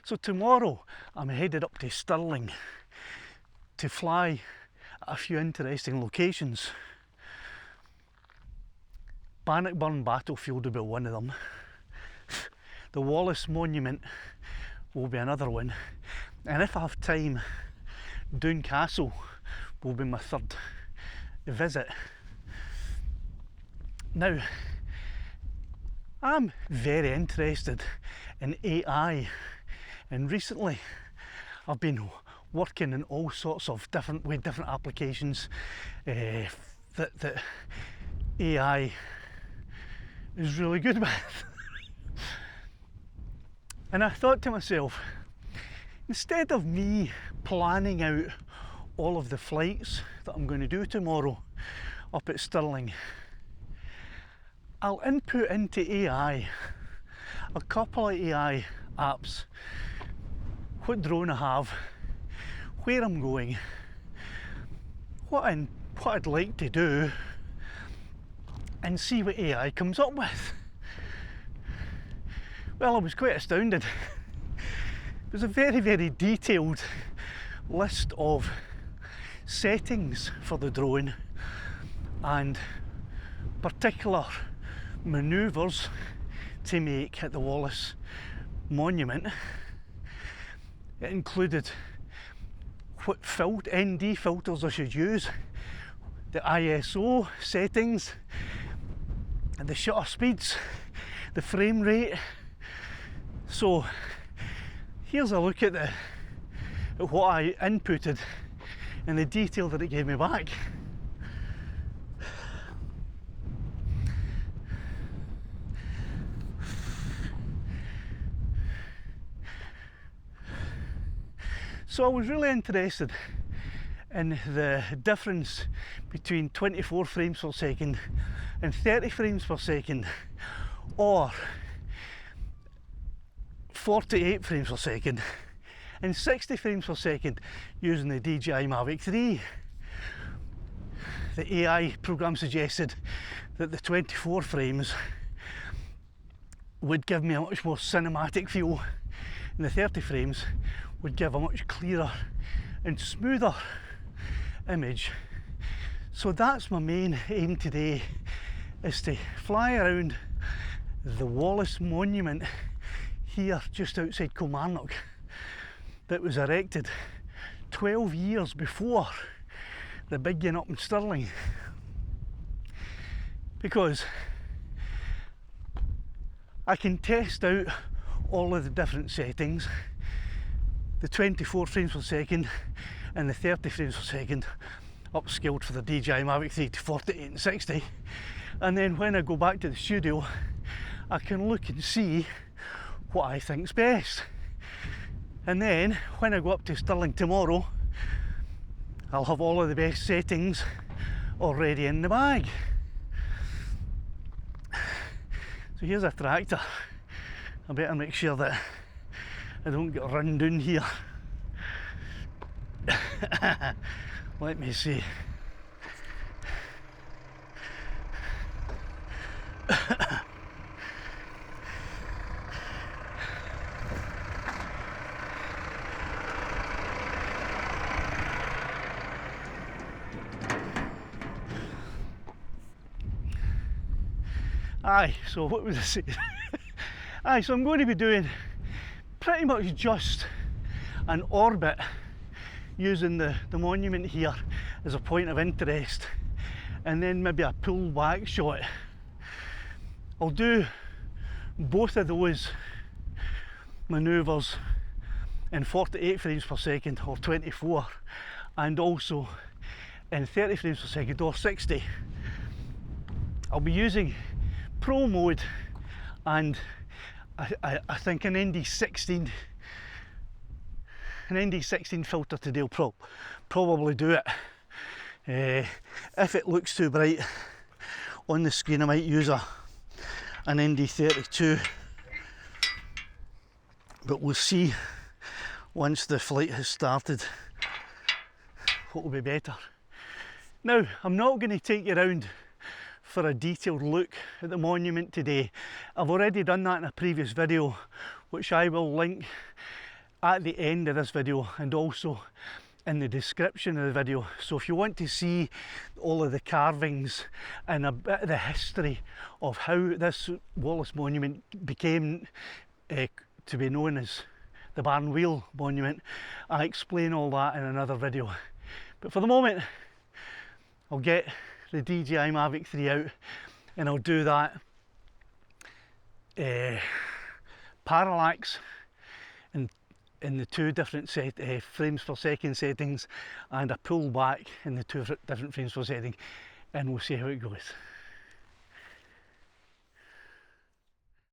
So tomorrow I'm headed up to Stirling to fly at a few interesting locations. Bannockburn Battlefield will be one of them. The Wallace Monument will be another one. And if I have time, Doon Castle will be my third visit. Now, I'm very interested in AI, and recently I've been working in all sorts of different applications that AI is really good with. And I thought to myself, instead of me planning out all of the flights that I'm going to do tomorrow up at Stirling, I'll input into AI a couple of AI apps, what drone I have, where I'm going, what I'd like to do, and see what AI comes up with. Well, I was quite astounded. It was a very detailed list of settings for the drone and particular manoeuvres to make at the Wallace Monument. It included what ND filters I should use, the ISO settings, and the shutter speeds, the frame rate. So here's a look at what I inputted and the detail that it gave me back. So I was really interested in the difference between 24 frames per second and 30 frames per second, or 48 frames per second and 60 frames per second using the DJI Mavic 3. The AI program suggested that the 24 frames would give me a much more cinematic feel, and the 30 frames would give a much clearer and smoother image. So that's my main aim today, is to fly around the Wallace Monument here just outside Kilmarnock, that was erected 12 years before the big one up in Stirling, because I can test out all of the different settings, the 24 frames per second and the 30 frames per second, upscaled for the DJI Mavic 3 to 48 and 60, and then when I go back to the studio I can look and see what I think's best. And then when I go up to Stirling tomorrow, I'll have all of the best settings already in the bag. So here's a tractor. I better make sure that I don't get run down here. Let me see. Aye, so what was I saying? Aye, so I'm going to be doing pretty much just an orbit using the monument here as a point of interest, and then maybe a pull back shot. I'll do both of those manoeuvres in 48 frames per second or 24, and also in 30 frames per second or 60. I'll be using Pro mode, and I think an ND16 filter today will probably do it. If it looks too bright on the screen, I might use an ND32, but we'll see once the flight has started what will be better. Now, I'm not going to take you around for a detailed look at the monument today. I've already done that in a previous video, which I will link at the end of this video and also in the description of the video. So if you want to see all of the carvings and a bit of the history of how this Wallace Monument became to be known as the Barn Wheel Monument, I explain all that in another video. But for the moment, I'll get the DJI Mavic 3 out and I'll do that parallax in the two different frames per second settings, and a pull back in the two different frames per second, and we'll see how it goes.